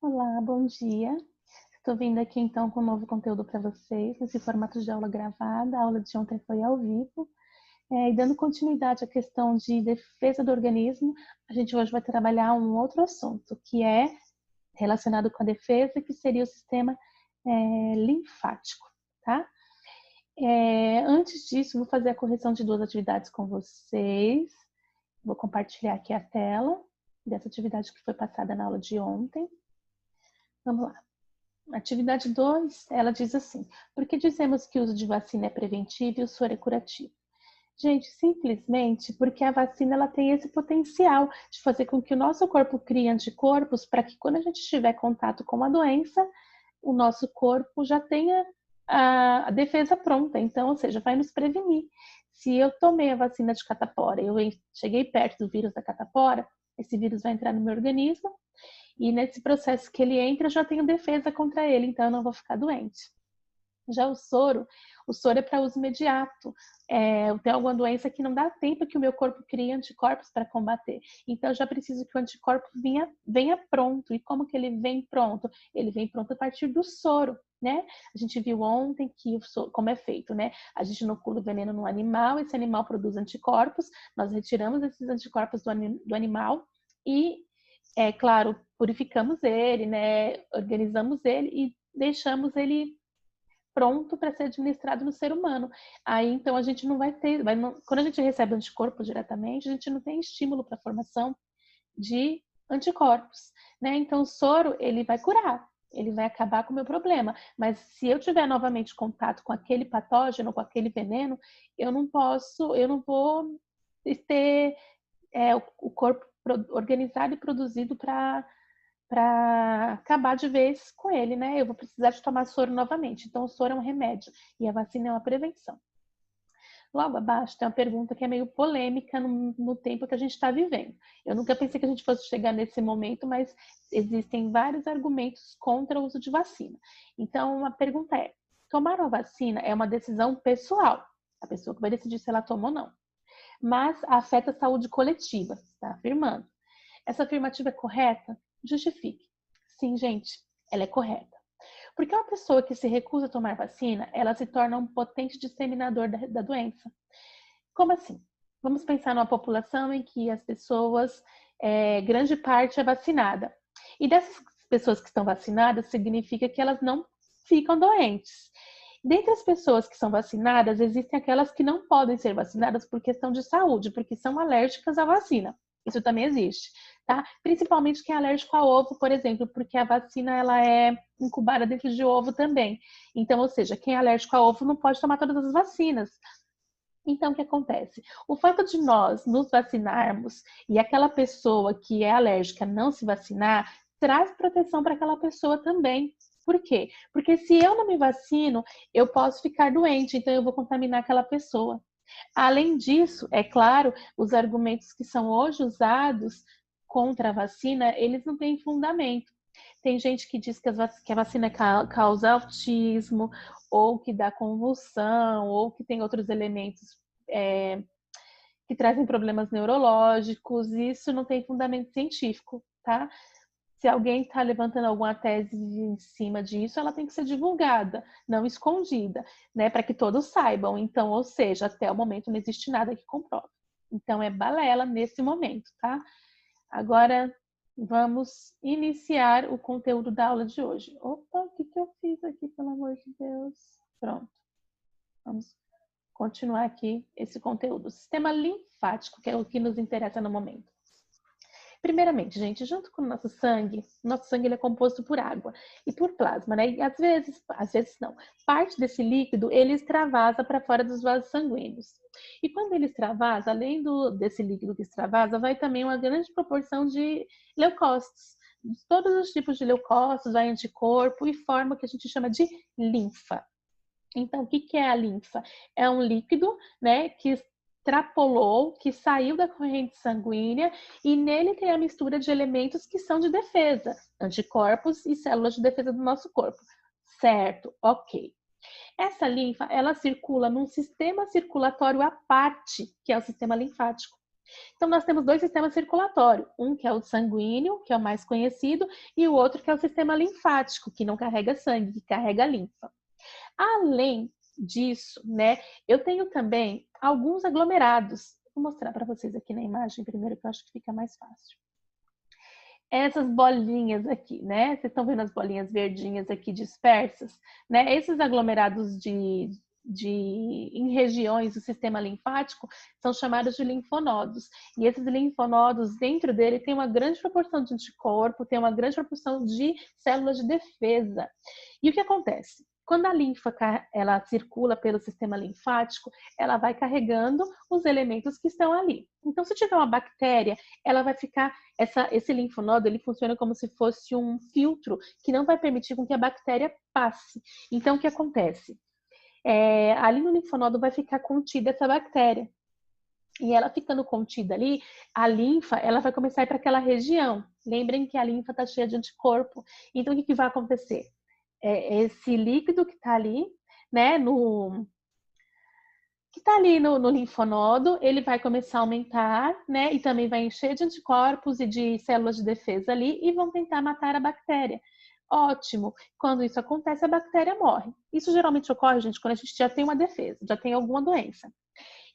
Olá, bom dia. Estou vindo aqui então com um novo conteúdo para vocês, nesse formato de aula gravada. A aula de ontem foi ao vivo. E dando continuidade à questão de defesa do organismo, a gente hoje vai trabalhar um outro assunto, que é relacionado com a defesa, que seria o sistema linfático, tá? Antes disso, vou fazer a correção de duas atividades com vocês. Vou compartilhar aqui a tela dessa atividade que foi passada na aula de ontem. Vamos lá. Atividade 2, ela diz assim: por que dizemos que o uso de vacina é preventivo e o soro é curativo? Gente, simplesmente porque a vacina ela tem esse potencial de fazer com que o nosso corpo crie anticorpos para que quando a gente tiver contato com a doença, o nosso corpo já tenha a defesa pronta. Então, ou seja, vai nos prevenir. Se eu tomei a vacina de catapora, eu cheguei perto do vírus da catapora, esse vírus vai entrar no meu organismo e nesse processo que ele entra, eu já tenho defesa contra ele, então eu não vou ficar doente. Já o soro é para uso imediato. Tem alguma doença que não dá tempo que o meu corpo crie anticorpos para combater. Então, eu já preciso que o anticorpo venha pronto. E como que ele vem pronto? Ele vem pronto a partir do soro, né? A gente viu ontem que como é feito, né? A gente inocula o veneno no animal, esse animal produz anticorpos, nós retiramos esses anticorpos do animal e, é claro, purificamos ele, né? Organizamos ele e deixamos ele pronto para ser administrado no ser humano. Aí, então, a gente não vai ter... quando a gente recebe anticorpo diretamente, a gente não tem estímulo para a formação de anticorpos, né? Então, o soro, ele vai curar, ele vai acabar com o meu problema. Mas se eu tiver novamente contato com aquele patógeno, com aquele veneno, eu não vou ter o corpo organizado e produzido para acabar de vez com ele, né? Eu vou precisar de tomar soro novamente. Então, o soro é um remédio e a vacina é uma prevenção. Logo abaixo tem uma pergunta que é meio polêmica no tempo que a gente está vivendo. Eu nunca pensei que a gente fosse chegar nesse momento, mas existem vários argumentos contra o uso de vacina. Então, a pergunta é: tomar uma vacina é uma decisão pessoal, a pessoa que vai decidir se ela toma ou não, mas afeta a saúde coletiva, está afirmando. Essa afirmativa é correta? Justifique. Sim, gente, ela é correta. Porque uma pessoa que se recusa a tomar vacina, ela se torna um potente disseminador da doença. Como assim? Vamos pensar numa população em que as pessoas, grande parte é vacinada. E dessas pessoas que estão vacinadas, significa que elas não ficam doentes. Dentre as pessoas que são vacinadas, existem aquelas que não podem ser vacinadas por questão de saúde, porque são alérgicas à vacina. Isso também existe, tá? Principalmente quem é alérgico ao ovo, por exemplo, porque a vacina ela é incubada dentro de ovo também. Então, ou seja, quem é alérgico ao ovo não pode tomar todas as vacinas. Então, o que acontece? O fato de nós nos vacinarmos e aquela pessoa que é alérgica não se vacinar, traz proteção para aquela pessoa também. Por quê? Porque se eu não me vacino, eu posso ficar doente, então eu vou contaminar aquela pessoa. Além disso, é claro, os argumentos que são hoje usados contra a vacina, eles não têm fundamento. Tem gente que diz que a vacina causa autismo, ou que dá convulsão, ou que tem outros elementos que trazem problemas neurológicos. Isso não tem fundamento científico, tá? Se alguém está levantando alguma tese em cima disso, ela tem que ser divulgada, não escondida, né? Para que todos saibam. Então, ou seja, até o momento não existe nada que comprove. Então, é balela nesse momento, tá? Agora, vamos iniciar o conteúdo da aula de hoje. Opa, o que eu fiz aqui, pelo amor de Deus? Pronto. Vamos continuar aqui esse conteúdo. O sistema linfático, que é o que nos interessa no momento. Primeiramente, gente, junto com o nosso sangue ele é composto por água e por plasma, né? E às vezes não, parte desse líquido ele extravasa para fora dos vasos sanguíneos. E quando ele extravasa, além desse líquido que extravasa, vai também uma grande proporção de leucócitos. Todos os tipos de leucócitos, vai anticorpo e forma o que a gente chama de linfa. Então, o que é a linfa? É um líquido, né, que extrapolou, que saiu da corrente sanguínea e nele tem a mistura de elementos que são de defesa, anticorpos e células de defesa do nosso corpo. Certo, ok. Essa linfa, ela circula num sistema circulatório à parte, que é o sistema linfático. Então, nós temos dois sistemas circulatórios. Um que é o sanguíneo, que é o mais conhecido, e o outro que é o sistema linfático, que não carrega sangue, que carrega linfa. Além disso, né, eu tenho também alguns aglomerados. Vou mostrar para vocês aqui na imagem primeiro, que eu acho que fica mais fácil. Essas bolinhas aqui, né? Vocês estão vendo as bolinhas verdinhas aqui dispersas, né? Esses aglomerados em regiões do sistema linfático são chamados de linfonodos. E esses linfonodos, dentro dele, tem uma grande proporção de anticorpo, tem uma grande proporção de células de defesa. E o que acontece? Quando a linfa ela circula pelo sistema linfático, ela vai carregando os elementos que estão ali. Então, se tiver uma bactéria, ela vai ficar esse linfonodo, ele funciona como se fosse um filtro que não vai permitir com que a bactéria passe. Então, o que acontece? Ali no linfonodo vai ficar contida essa bactéria. E ela ficando contida ali, a linfa, ela vai começar a ir para aquela região. Lembrem que a linfa está cheia de anticorpo. Então, o que vai acontecer? Esse líquido que está ali, né, no linfonodo, ele vai começar a aumentar, né, e também vai encher de anticorpos e de células de defesa ali e vão tentar matar a bactéria. Ótimo. Quando isso acontece, a bactéria morre. Isso geralmente ocorre, gente, quando a gente já tem uma defesa, já tem alguma doença.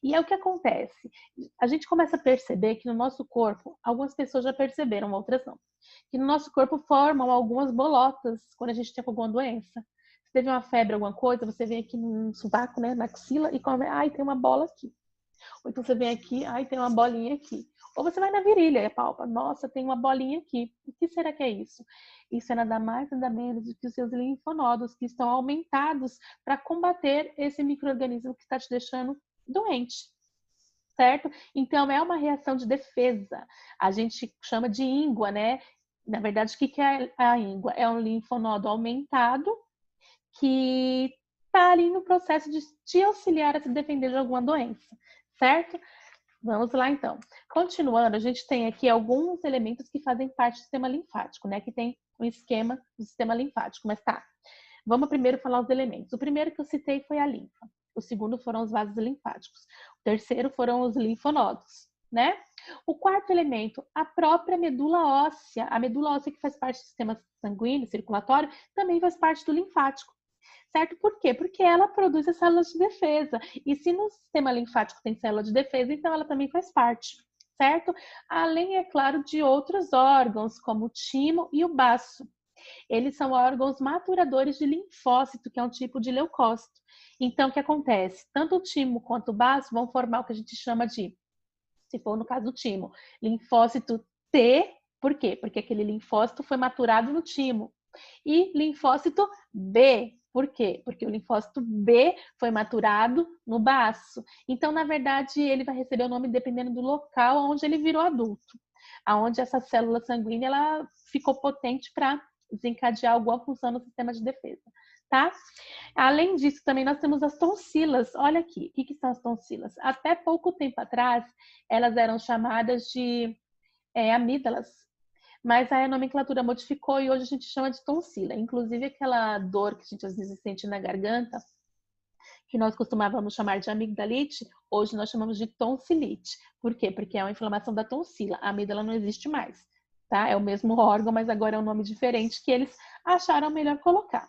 E é o que acontece. A gente começa a perceber que no nosso corpo, algumas pessoas já perceberam, outras não, que no nosso corpo formam algumas bolotas quando a gente tem alguma doença. Se teve uma febre, alguma coisa, você vem aqui no sovaco, né, na axila, e come, ai, tem uma bola aqui. Ou então você vem aqui, ai, tem uma bolinha aqui. Ou você vai na virilha e palpa, nossa, tem uma bolinha aqui. O que será que é isso? Isso é nada mais, nada menos do que os seus linfonodos, que estão aumentados para combater esse micro-organismo que está te deixando doente, certo? Então, é uma reação de defesa. A gente chama de íngua, né? Na verdade, o que é a íngua? É um linfonodo aumentado que está ali no processo de te auxiliar a se defender de alguma doença, certo? Vamos lá, então. Continuando, a gente tem aqui alguns elementos que fazem parte do sistema linfático, né? Que tem um esquema do sistema linfático, mas tá. Vamos primeiro falar os elementos. O primeiro que eu citei foi a linfa. O segundo foram os vasos linfáticos. O terceiro foram os linfonodos, né? O quarto elemento, a própria medula óssea. A medula óssea que faz parte do sistema sanguíneo, circulatório, também faz parte do linfático. Certo? Por quê? Porque ela produz as células de defesa. E se no sistema linfático tem célula de defesa, então ela também faz parte, certo? Além, é claro, de outros órgãos, como o timo e o baço. Eles são órgãos maturadores de linfócito, que é um tipo de leucócito. Então, o que acontece? Tanto o timo quanto o baço vão formar o que a gente chama de, se for no caso do timo, linfócito T. Por quê? Porque aquele linfócito foi maturado no timo. E linfócito B. Por quê? Porque o linfócito B foi maturado no baço. Então, na verdade, ele vai receber o nome dependendo do local onde ele virou adulto, aonde essa célula sanguínea ela ficou potente para desencadear alguma função no sistema de defesa, tá? Além disso, também nós temos as tonsilas. Olha aqui, o que são as tonsilas? Até pouco tempo atrás, elas eram chamadas de amígdalas, mas a nomenclatura modificou e hoje a gente chama de tonsila. Inclusive aquela dor que a gente às vezes sente na garganta, que nós costumávamos chamar de amigdalite, hoje nós chamamos de tonsilite. Por quê? Porque é uma inflamação da tonsila. A amígdala não existe mais, tá? É o mesmo órgão, mas agora é um nome diferente que eles acharam melhor colocar.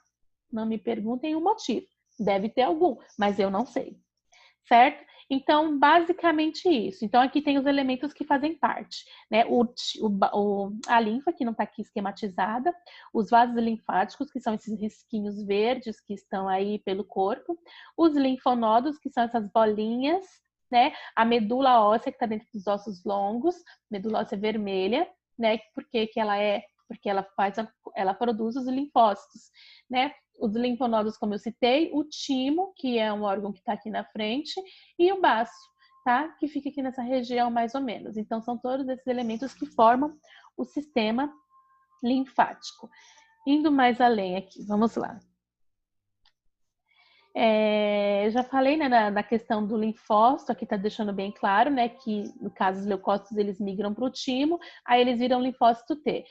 Não me perguntem o motivo. Deve ter algum, mas eu não sei. Certo? Então, basicamente isso. Então, aqui tem os elementos que fazem parte, né? A linfa, que não está aqui esquematizada, os vasos linfáticos, que são esses risquinhos verdes que estão aí pelo corpo, os linfonodos, que são essas bolinhas, né? A medula óssea, que está dentro dos ossos longos, medula óssea vermelha, né? Por que ela é? Porque ela produz os linfócitos, né? Os linfonodos, como eu citei, o timo, que é um órgão que está aqui na frente, e o baço, tá? Que fica aqui nessa região mais ou menos. Então, são todos esses elementos que formam o sistema linfático. Indo mais além aqui, vamos lá. Eu já falei, né, na questão do linfócito, aqui está deixando bem claro, né, que no caso os leucócitos eles migram para o timo, aí eles viram linfócito T.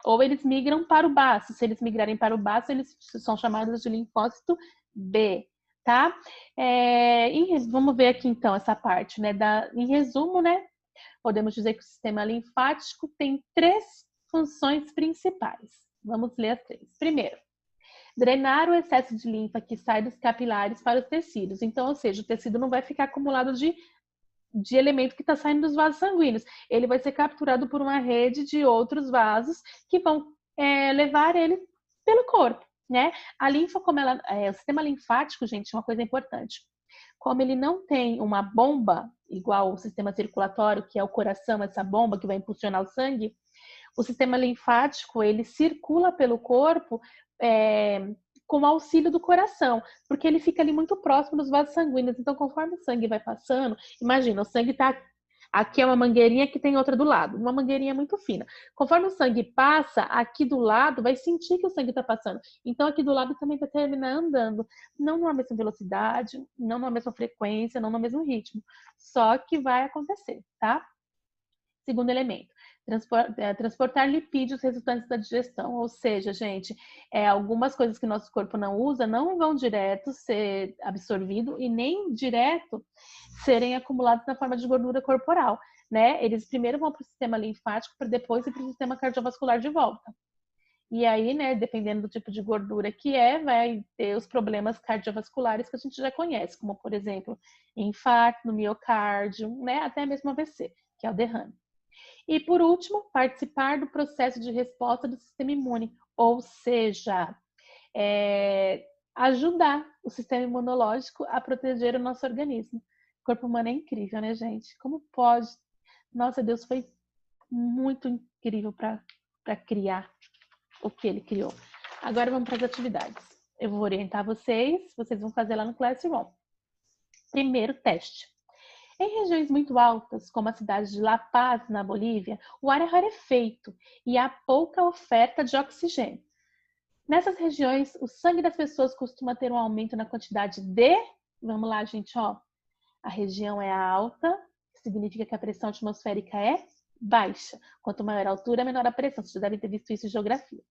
Ou eles migram para o baço. Se eles migrarem para o baço, eles são chamados de linfócito B, tá? Vamos ver aqui então essa parte, né? Em resumo, né? Podemos dizer que o sistema linfático tem 3 funções principais. Vamos ler as 3. Primeiro, drenar o excesso de linfa que sai dos capilares para os tecidos. Então, ou seja, o tecido não vai ficar acumulado de elemento que está saindo dos vasos sanguíneos. Ele vai ser capturado por uma rede de outros vasos que vão levar ele pelo corpo, né? A linfa, o sistema linfático, gente, é uma coisa importante. Como ele não tem uma bomba igual o sistema circulatório, que é o coração, essa bomba que vai impulsionar o sangue, o sistema linfático, ele circula pelo corpo com o auxílio do coração, porque ele fica ali muito próximo dos vasos sanguíneos. Então, conforme o sangue vai passando, imagina, o sangue está aqui, é uma mangueirinha que tem outra do lado, uma mangueirinha muito fina. Conforme o sangue passa, aqui do lado vai sentir que o sangue está passando. Então, aqui do lado também vai terminar andando, não numa mesma velocidade, não numa mesma frequência, não no mesmo ritmo. Só que vai acontecer, tá? Segundo elemento, transportar lipídios resultantes da digestão, ou seja, gente, algumas coisas que nosso corpo não usa não vão direto ser absorvido e nem direto serem acumulados na forma de gordura corporal, né? Eles primeiro vão para o sistema linfático para depois ir para o sistema cardiovascular de volta. E aí, né, dependendo do tipo de gordura que vai ter os problemas cardiovasculares que a gente já conhece, como, por exemplo, infarto no miocárdio, né, até mesmo AVC, que é o derrame. E, por último, participar do processo de resposta do sistema imune, ou seja, ajudar o sistema imunológico a proteger o nosso organismo. O corpo humano é incrível, né, gente? Como pode? Nossa, Deus foi muito incrível para criar o que ele criou. Agora vamos para as atividades. Eu vou orientar vocês vão fazer lá no Classroom. Primeiro teste. Em regiões muito altas, como a cidade de La Paz, na Bolívia, o ar é rarefeito e há pouca oferta de oxigênio. Nessas regiões, o sangue das pessoas costuma ter um aumento na quantidade de... Vamos lá, gente, ó. A região é alta, significa que a pressão atmosférica é baixa. Quanto maior a altura, menor a pressão. Vocês já devem ter visto isso em geografia.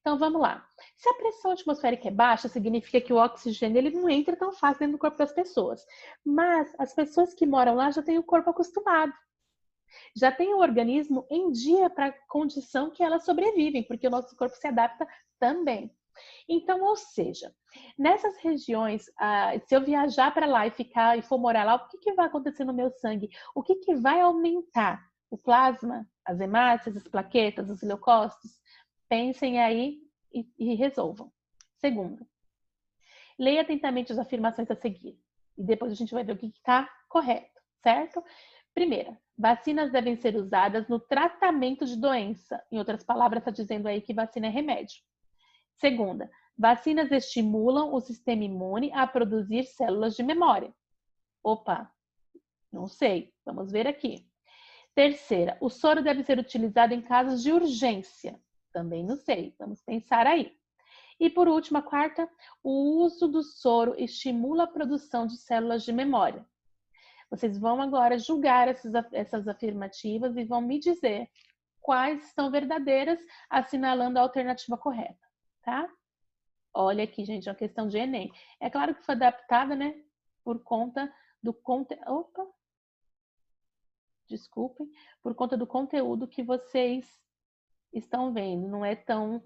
Então, vamos lá. Se a pressão atmosférica é baixa, significa que o oxigênio ele não entra tão fácil dentro do corpo das pessoas. Mas as pessoas que moram lá já têm o corpo acostumado. Já tem o organismo em dia para a condição que elas sobrevivem, porque o nosso corpo se adapta também. Então, ou seja, nessas regiões, se eu viajar para lá e for morar lá, o que vai acontecer no meu sangue? O que vai aumentar? O plasma, as hemácias, as plaquetas, os leucócitos? Pensem aí e resolvam. Segundo, leia atentamente as afirmações a seguir. E depois a gente vai ver o que está correto, certo? Primeira, vacinas devem ser usadas no tratamento de doença. Em outras palavras, está dizendo aí que vacina é remédio. Segunda, vacinas estimulam o sistema imune a produzir células de memória. Opa, não sei, vamos ver aqui. Terceira, o soro deve ser utilizado em casos de urgência. Também não sei, vamos pensar aí. E por último, a quarta, o uso do soro estimula a produção de células de memória. Vocês vão agora julgar essas afirmativas e vão me dizer quais são verdadeiras, assinalando a alternativa correta, tá? Olha aqui, gente, é uma questão de Enem. É claro que foi adaptada, né, por conta do conteúdo. Desculpem, por conta do conteúdo que vocês estão vendo. Não é tão...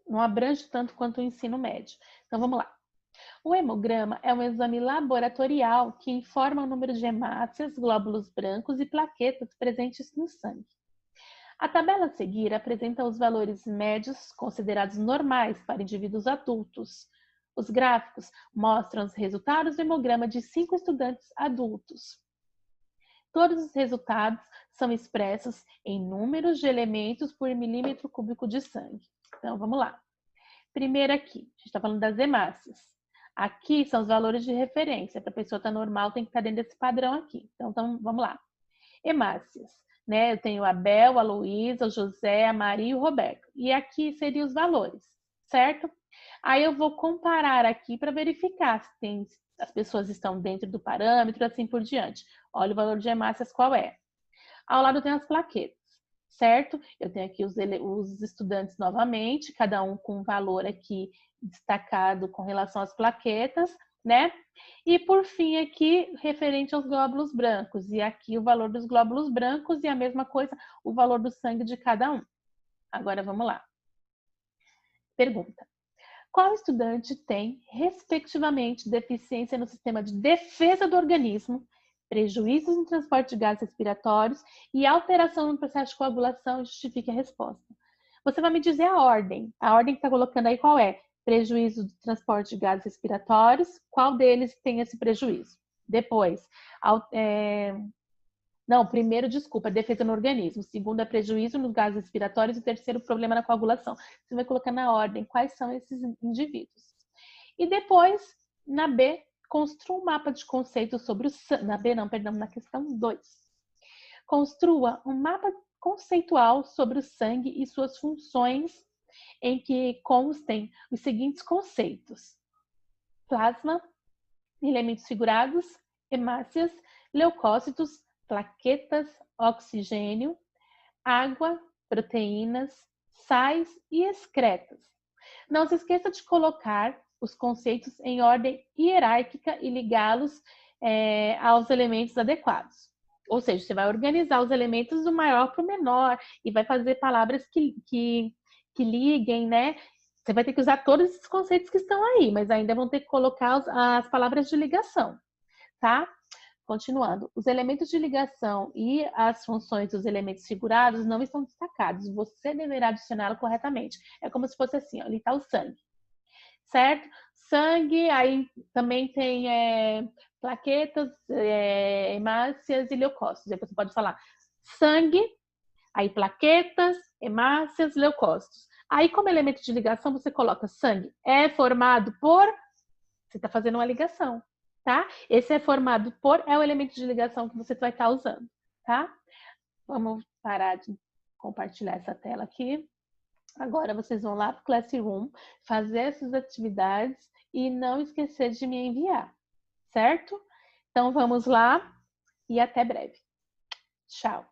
não abrange tanto quanto o ensino médio. Então, vamos lá. O hemograma é um exame laboratorial que informa o número de hemácias, glóbulos brancos e plaquetas presentes no sangue. A tabela a seguir apresenta os valores médios considerados normais para indivíduos adultos. Os gráficos mostram os resultados do hemograma de 5 estudantes adultos. Todos os resultados são expressos em números de elementos por milímetro cúbico de sangue. Então, vamos lá. Primeiro aqui, a gente está falando das hemácias. Aqui são os valores de referência. Para a pessoa estar normal, tem que estar dentro desse padrão aqui. Então, vamos lá. Hemácias, né? Eu tenho a Bel, a Luísa, o José, a Maria e o Roberto. E aqui seriam os valores, certo? Aí eu vou comparar aqui para verificar se as pessoas estão dentro do parâmetro, assim por diante. Olha o valor de hemácias qual é. Ao lado tem as plaquetas. certo? Eu tenho aqui os estudantes novamente, cada um com um valor aqui destacado com relação às plaquetas, né? E por fim aqui, referente aos glóbulos brancos, e aqui o valor dos glóbulos brancos e a mesma coisa, o valor do sangue de cada um. Agora vamos lá. Pergunta: qual estudante tem, respectivamente, deficiência no sistema de defesa do organismo, prejuízos no transporte de gases respiratórios e alteração no processo de coagulação? Justifique a resposta. Você vai me dizer a ordem. A ordem que está colocando aí qual é? Prejuízo do transporte de gases respiratórios. Qual deles tem esse prejuízo? Depois, não, primeiro, desculpa, defesa no organismo. Segundo é prejuízo nos gases respiratórios. E terceiro, problema na coagulação. Você vai colocar na ordem quais são esses indivíduos. E depois, na B, construa um mapa de conceitos sobre o sangue. Na B, não, perdão, na questão 2. Construa um mapa conceitual sobre o sangue e suas funções, em que constem os seguintes conceitos: plasma, elementos figurados, hemácias, leucócitos, plaquetas, oxigênio, água, proteínas, sais e excretas. Não se esqueça de colocar os conceitos em ordem hierárquica e ligá-los aos elementos adequados. Ou seja, você vai organizar os elementos do maior para o menor e vai fazer palavras que liguem, né? Você vai ter que usar todos esses conceitos que estão aí, mas ainda vão ter que colocar as palavras de ligação, tá? Continuando, os elementos de ligação e as funções dos elementos figurados não estão destacados. Você deverá adicioná-lo corretamente. É como se fosse assim, ó, ali está o sangue, certo? Sangue, aí também tem plaquetas, hemácias e leucócitos. Aí você pode falar sangue, aí plaquetas, hemácias, leucócitos. Aí, como elemento de ligação, você coloca sangue é formado por... Você está fazendo uma ligação, tá? Esse é formado por é o elemento de ligação que você vai estar usando, tá? Vamos parar de compartilhar essa tela aqui. Agora vocês vão lá para o Classroom, fazer essas atividades e não esquecer de me enviar, certo? Então vamos lá e até breve. Tchau!